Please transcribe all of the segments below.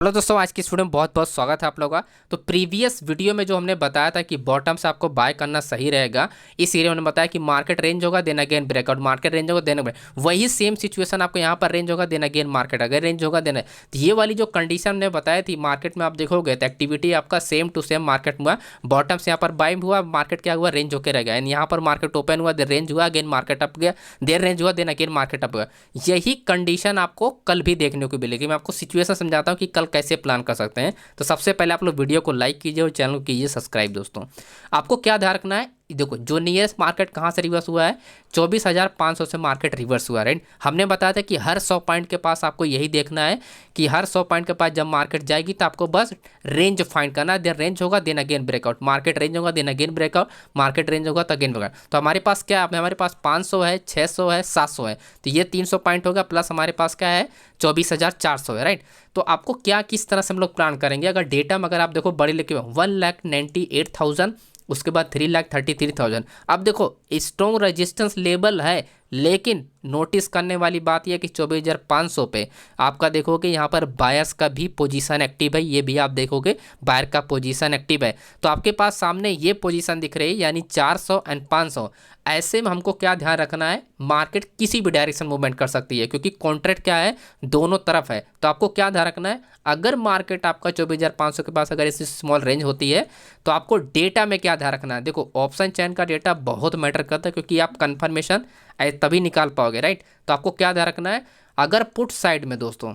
Hello दोस्तों, आज की इस वीडियो में बहुत बहुत स्वागत है आप लोगों का। तो प्रीवियस वीडियो में जो हमने बताया था कि बॉटम से आपको बाय करना सही रहेगा, इस एरिया में बताया कि मार्केट रेंज होगा then again breakout, market range होगा देन वही सेम सिचुएशन आपको यहाँ पर रेंज होगा देन अगेन मार्केट अगर रेंज होगा देन। तो ये वाली जो कंडीशन हमने बताई थी मार्केट में आप देखोगे तो एक्टिविटी आपका सेम टू सेम मार्केट हुआ। बॉटम से यहाँ पर बाय हुआ, मार्केट क्या हुआ, रेंज होकर रह गया। यहाँ पर मार्केट ओपन हुआ देन रेंज हुआ, अगेन मार्केट अप गया, देन रेंज हुआ देन अगेन मार्केट अप गया। यही कंडीशन आपको कल भी देखने को मिलेगी। मैं आपको सिचुएशन समझाता हूँ कि कल कैसे प्लान कर सकते हैं। तो सबसे पहले आप लोग वीडियो को लाइक कीजिए और चैनल को कीजिए सब्सक्राइब। दोस्तों आपको क्या ध्यान रखना है, देखो जो नियरेस्ट मार्केट कहाँ से रिवर्स हुआ है, 24,500 से मार्केट रिवर्स हुआ, राइट। हमने बताया था कि हर 100 पॉइंट के पास आपको यही देखना है कि हर 100 पॉइंट के पास जब मार्केट जाएगी तो आपको बस रेंज फाइंड करना है। देन रेंज होगा then again breakout, market range होगा then again breakout, market range होगा तो अगेन ब्रेकआउट। तो हमारे पास क्या है, हमारे पास 500 है, 600 है, 700 है, तो ये 300 पॉइंट होगा प्लस हमारे पास क्या है 24,400 है, राइट। तो आपको क्या किस तरह से हम लोग प्लान करेंगे, अगर डेटा में अगर आप देखो बड़ी लिखे 1,98,000, उसके बाद 3,33,000। अब देखो स्ट्रॉन्ग रेजिस्टेंस लेवल है, लेकिन नोटिस करने वाली बात यह कि 24,500 पे आपका देखोगे यहाँ पर बायर्स का भी पोजीशन एक्टिव है, ये भी आप देखोगे बायर का पोजीशन एक्टिव है। तो आपके पास सामने ये पोजीशन दिख रही है यानी 400 एंड 500। ऐसे में हमको क्या ध्यान रखना है, मार्केट किसी भी डायरेक्शन मूवमेंट कर सकती है क्योंकि कॉन्ट्रैक्ट क्या है, दोनों तरफ है। तो आपको क्या ध्यान रखना है, अगर मार्केट आपका 24,500 के पास अगर इस स्मॉल रेंज होती है तो आपको डेटा में क्या ध्यान रखना है। देखो ऑप्शन चैन का डेटा बहुत मैटर करता है क्योंकि आप कन्फर्मेशन तभी निकाल पाओगे, राइट। तो आपको क्या ध्यान रखना है, अगर पुट साइड में दोस्तों,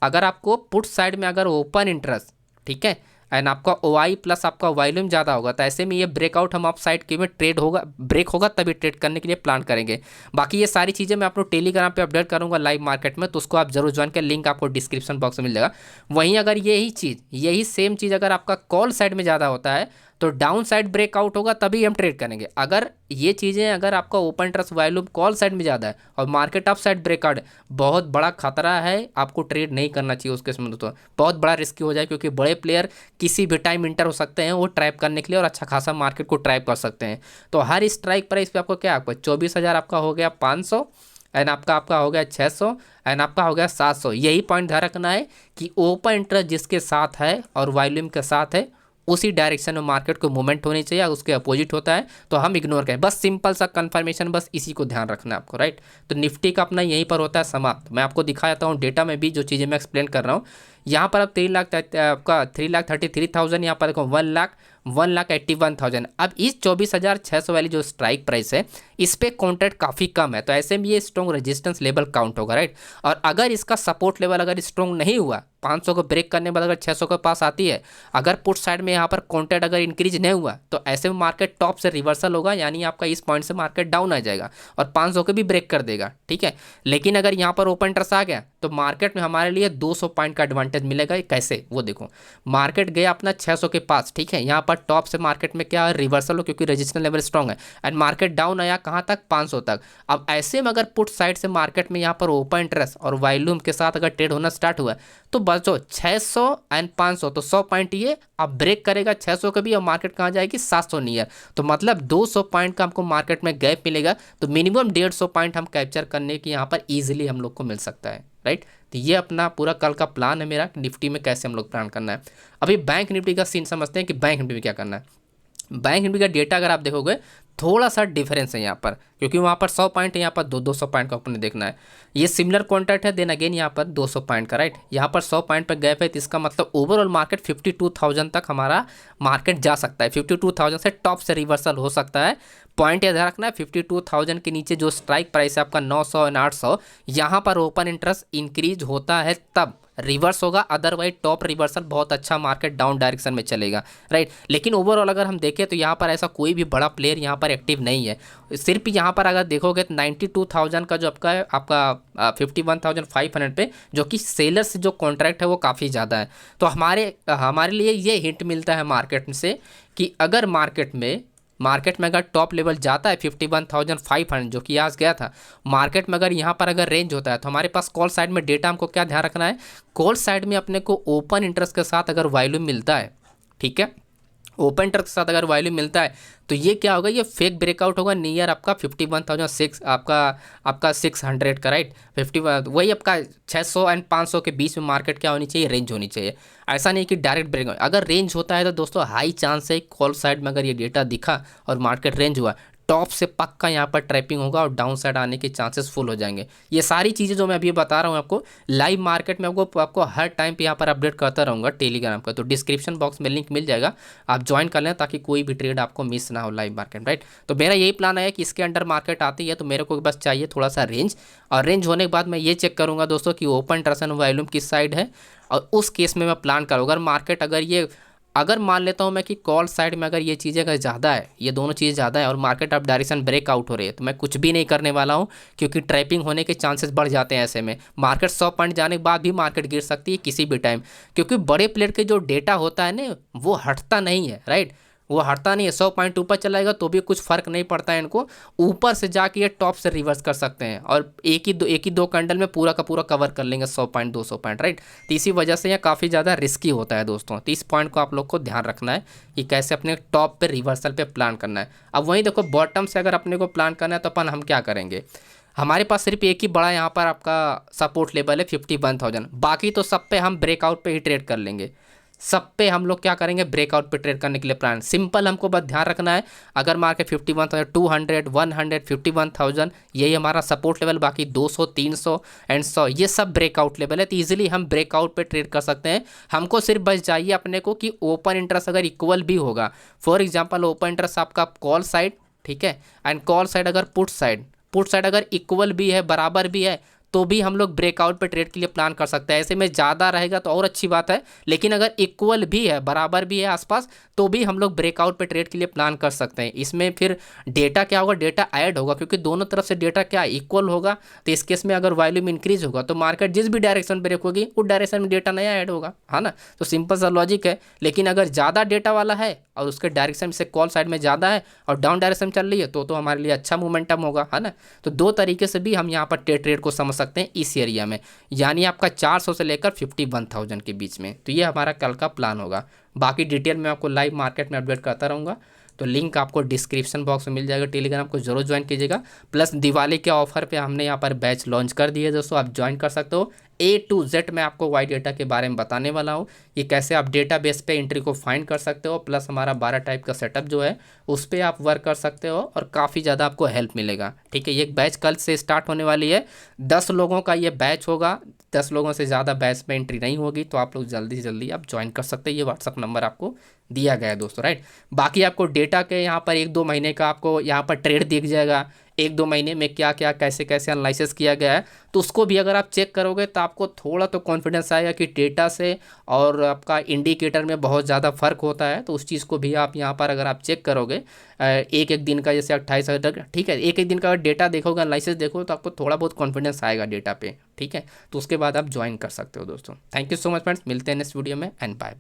अगर आपको पुट साइड में अगर ओपन इंटरेस्ट, ठीक है, एंड आपका OI प्लस आपका वॉल्यूम ज़्यादा होगा तो ऐसे में ये ब्रेकआउट हम अप साइड के में ट्रेड होगा, ब्रेक होगा तभी ट्रेड करने के लिए प्लान करेंगे। बाकी ये सारी चीज़ें मैं अपने टेलीग्राम पे अपडेट करूँगा लाइव मार्केट में, तो उसको आप जरूर ज्वाइन कर, लिंक आपको डिस्क्रिप्शन बॉक्स में मिल जाएगा। वहीं अगर यही सेम चीज़ अगर आपका कॉल साइड में ज़्यादा होता है तो डाउन साइड ब्रेकआउट होगा तभी हम ट्रेड करेंगे। अगर ये चीज़ें अगर आपका open trust volume call side में ज़्यादा है और मार्केट अप साइड ब्रेकआउट, बहुत बड़ा खतरा है, आपको ट्रेड नहीं करना चाहिए उसके समय। तो बहुत बड़ा रिस्क हो जाए क्योंकि बड़े प्लेयर किसी भी टाइम इंटर हो सकते हैं वो ट्रैप करने के लिए और अच्छा खासा मार्केट को ट्रैप कर सकते हैं। तो हर स्ट्राइक प्राइस पे आपको क्या, आपको 24,000 आपका हो गया 500 एंड आपका हो गया 600 एंड आपका हो गया 700। यही पॉइंट ध्यान रखना है कि ओपन इंटरेस्ट जिसके साथ है और वॉल्यूम के साथ है उसी डायरेक्शन में मार्केट को मूवमेंट होनी चाहिए, उसके अपोजिट होता है तो हम इग्नोर करें। बस सिंपल सा कंफर्मेशन, बस इसी को ध्यान रखना है आपको, राइट। तो निफ्टी का अपना यहीं पर होता है समाप्त। मैं आपको दिखाता हूँ डेटा में भी जो चीज़ें मैं एक्सप्लेन कर रहा हूँ। यहाँ पर अब 3,33,000, यहाँ पर देखो 1,81,000। अब इस 24,600 वाली जो स्ट्राइक प्राइस है इस पर कॉन्ट्रैक्ट काफ़ी कम है, तो ऐसे में ये स्ट्रॉन्ग रेजिस्टेंस लेवल काउंट होगा, राइट। और अगर इसका सपोर्ट लेवल अगर स्ट्रॉन्ग नहीं हुआ, 500 को ब्रेक करने के बाद अगर 600 के पास आती है, अगर पुट साइड में यहाँ पर कॉन्ट्रैक्ट अगर इंक्रीज नहीं हुआ तो ऐसे में मार्केट टॉप से रिवर्सल होगा, यानी आपका इस पॉइंट से मार्केट डाउन आ जाएगा और 500 के भी ब्रेक कर देगा, ठीक है। लेकिन अगर यहाँ पर ओपन इंटरेस्ट आ गया तो मार्केट में हमारे लिए 200 पॉइंट का एडवांटेज मिलेगा। कैसे, वो देखो, मार्केट गया अपना 600 के पास, ठीक है, यहाँ पर टॉप से मार्केट में क्या रिवर्सल हो क्योंकि रेजिस्टेंस लेवल स्ट्रॉन्ग है, एंड मार्केट डाउन आया कहाँ तक, 500 तक। अब ऐसे में अगर पुट साइड से मार्केट में यहाँ पर ओपन इंटरेस्ट और वॉल्यूम के साथ अगर ट्रेड होना स्टार्ट हुआ तो बचो 600 एंड 500, तो 100 पॉइंट ये अब ब्रेक करेगा 600 का भी, और मार्केट कहाँ जाएगी 700 नियर। तो मतलब 200 पॉइंट का हमको मार्केट में गैप मिलेगा, तो मिनिमम 150 पॉइंट हम कैप्चर करने की यहाँ पर ईजिली हम लोग को मिल सकता है, राइट। तो ये अपना पूरा कल का प्लान है मेरा, निफ्टी में कैसे हम लोग प्लान करना है। अभी बैंक निफ्टी का सीन समझते हैं कि बैंक निफ्टी में क्या करना है। बैंक निफ्टी का डेटा अगर आप देखोगे थोड़ा सा डिफरेंस है यहाँ पर, क्योंकि वहाँ पर 100 पॉइंट है, यहाँ पर 200 पॉइंट का अपने देखना है। ये सिमिलर कॉन्ट्रैक्ट है, देन अगेन यहाँ पर 200 पॉइंट का, राइट। यहाँ पर 100 पॉइंट पर गैप है, तो इसका मतलब ओवरऑल मार्केट 52,000 तक हमारा मार्केट जा सकता है। 52,000 से टॉप से रिवर्सल हो सकता है। पॉइंट याद रखना है, 52,000 के नीचे जो स्ट्राइक प्राइस है आपका 900 और 800, यहाँ पर ओपन इंटरेस्ट इंक्रीज होता है तब रिवर्स होगा, अदरवाइज टॉप रिवर्सल बहुत अच्छा मार्केट डाउन डायरेक्शन में चलेगा, राइट। लेकिन ओवरऑल अगर हम देखें तो यहाँ पर ऐसा कोई भी बड़ा प्लेयर यहाँ पर एक्टिव नहीं है। सिर्फ यहाँ पर अगर देखोगे तो 92,000 का जो आपका है, आपका 51,500 पे जो कि सेलर से जो कॉन्ट्रैक्ट है वो काफ़ी ज़्यादा है। तो हमारे लिए ये हिंट मिलता है मार्केट से कि अगर मार्केट में अगर टॉप लेवल जाता है 51,500 जो कि आज गया था, मार्केट में अगर यहाँ पर अगर रेंज होता है तो हमारे पास कॉल साइड में डेटा हमको क्या ध्यान रखना है, कॉल साइड में अपने को ओपन इंटरेस्ट के साथ अगर वॉल्यूम मिलता है, ठीक है, ओपन इंटरेस्ट के साथ अगर वैल्यू मिलता है तो ये क्या होगा, ये फेक ब्रेकआउट होगा नियर आपका 51,600 आपका 600 का, राइट। 50 वही आपका 600 एंड 500 के बीच में मार्केट क्या होनी चाहिए, रेंज होनी चाहिए। ऐसा नहीं कि डायरेक्ट ब्रेक, अगर रेंज होता है तो दोस्तों हाई चांस है कॉल साइड में अगर ये डेटा दिखा और मार्केट रेंज हुआ, टॉप से पक्का यहाँ पर ट्रैपिंग होगा और डाउन साइड आने के चांसेस फुल हो जाएंगे। ये सारी चीज़ें जो मैं अभी बता रहा हूँ आपको लाइव मार्केट में आपको हर टाइम पे यहाँ पर अपडेट करता रहूँगा टेलीग्राम का, तो डिस्क्रिप्शन बॉक्स में लिंक मिल जाएगा, आप ज्वाइन कर लें ताकि कोई भी ट्रेड आपको मिस ना हो लाइव मार्केट, राइट। तो मेरा यही प्लान है कि इसके अंडर मार्केट आती है तो मेरे को बस चाहिए थोड़ा सा रेंज, और रेंज होने के बाद मैं ये चेक करूँगा दोस्तों कि ओपन इंटरेस्ट एंड वॉल्यूम किस साइड है, और उस केस में मैं प्लान करूँगा मार्केट अगर मान लेता हूं मैं कि कॉल साइड में अगर ये चीज़ें अगर ज़्यादा है, ये दोनों चीज़ें ज़्यादा है और मार्केट अब डायरेक्शन ब्रेकआउट हो रही है, तो मैं कुछ भी नहीं करने वाला हूं, क्योंकि ट्रैपिंग होने के चांसेस बढ़ जाते हैं। ऐसे में मार्केट 100 पॉइंट जाने के बाद भी मार्केट गिर सकती है किसी भी टाइम, क्योंकि बड़े प्लेयर के जो डेटा होता है ना वो हटता नहीं है, राइट। वो हटता नहीं है, 100 पॉइंट ऊपर चला जाएगा तो भी कुछ फर्क नहीं पड़ता है इनको, ऊपर से जाके ये टॉप से रिवर्स कर सकते हैं और एक ही दो कैंडल में पूरा का पूरा कवर कर लेंगे 100 पॉइंट 200 पॉइंट, राइट। तो इसी वजह से ये काफ़ी ज़्यादा रिस्की होता है दोस्तों। तो इस पॉइंट को आप लोग को ध्यान रखना है कि कैसे अपने टॉप पे रिवर्सल पे प्लान करना है। अब वहीं देखो बॉटम से अगर अपने को प्लान करना है तो अपन हम क्या करेंगे, हमारे पास सिर्फ एक ही बड़ा यहाँ पर आपका सपोर्ट लेवल है 51,000, बाकी तो सब पे हम ब्रेकआउट पे ही ट्रेड कर लेंगे। सब पे हम लोग क्या करेंगे, ब्रेकआउट पे ट्रेड करने के लिए प्लान सिंपल, हमको बस ध्यान रखना है अगर मार्केट 51,200 100 51,000 यही हमारा सपोर्ट लेवल, बाकी 200 300 एंड 100 ये सब ब्रेकआउट लेवल है, तो ईजिली हम ब्रेकआउट पे ट्रेड कर सकते हैं। हमको सिर्फ बस चाहिए अपने को कि ओपन इंटरेस्ट अगर इक्वल भी होगा, फॉर एग्जाम्पल ओपन इंटरेस्ट आपका कॉल साइड, ठीक है, एंड कॉल साइड अगर पुट साइड अगर इक्वल भी है, बराबर भी है, तो भी हम लोग ब्रेकआउट पे ट्रेड के लिए प्लान कर सकते हैं। ऐसे में ज़्यादा रहेगा तो और अच्छी बात है, लेकिन अगर इक्वल भी है, बराबर भी है आसपास, तो भी हम लोग ब्रेकआउट पे ट्रेड के लिए प्लान कर सकते हैं। इसमें फिर डेटा क्या होगा, डेटा ऐड होगा, क्योंकि दोनों तरफ से डेटा क्या इक्वल होगा, तो इस केस में अगर वॉल्यूम इंक्रीज होगा तो मार्केट जिस भी डायरेक्शन ब्रेक होगी उस डायरेक्शन में डेटा नया ऐड होगा, है ना। तो सिंपल सा लॉजिक है। लेकिन अगर ज़्यादा डेटा वाला है और उसके डायरेक्शन से कॉल साइड में ज़्यादा है और डाउन डायरेक्शन चल रही है तो हमारे लिए अच्छा मोमेंटम होगा, है ना। तो दो तरीके से भी हम यहाँ पर ट्रेड को समझ सकते हैं इस एरिया में, यानी आपका 400 से लेकर 51,000 के बीच में। तो ये हमारा कल का प्लान होगा। बाकी डिटेल में आपको लाइव मार्केट में अपडेट करता रहूँगा, तो लिंक आपको डिस्क्रिप्शन बॉक्स में मिल जाएगा, टेलीग्राम को जरूर ज्वाइन कीजिएगा। प्लस दिवाली के ऑफर पे हमने यहाँ पर बैच लॉन्च कर दिए दोस्तों, आप ज्वाइन कर सकते हो। A to Z मैं आपको वाई डेटा के बारे में बताने वाला हूँ, कि कैसे आप डेटा बेस पे एंट्री को फाइंड कर सकते हो, प्लस हमारा 12 टाइप का सेटअप जो है उस पर आप वर्क कर सकते हो और काफ़ी ज़्यादा आपको हेल्प मिलेगा, ठीक है। ये बैच कल से स्टार्ट होने वाली है, 10 लोगों का ये बैच होगा, 10 लोगों से ज़्यादा बैच में एंट्री नहीं होगी, तो आप लोग जल्दी से जल्दी आप ज्वाइन कर सकते हैं। ये व्हाट्सअप नंबर आपको दिया गया है दोस्तों, राइट। बाकी आपको डेटा के यहाँ पर 1-2 महीने का आपको यहाँ पर ट्रेड दिख जाएगा, 1-2 महीने में क्या क्या कैसे कैसे एनालिसिस किया गया है, तो उसको भी अगर आप चेक करोगे तो आपको थोड़ा तो कॉन्फिडेंस आएगा कि डेटा से और आपका इंडिकेटर में बहुत ज़्यादा फर्क होता है। तो उस चीज़ को भी आप यहाँ पर अगर आप चेक करोगे एक एक दिन का, जैसे 28 तक, ठीक है, एक एक दिन का अगर डेटा देखोगे, एनालिसिस देखोगे, तो आपको थोड़ा बहुत कॉन्फिडेंस आएगा डेटा पे, ठीक है। तो उसके बाद आप ज्वाइन कर सकते हो दोस्तों। Thank you so much friends, मिलते हैं नेक्स्ट वीडियो में एंड बाय।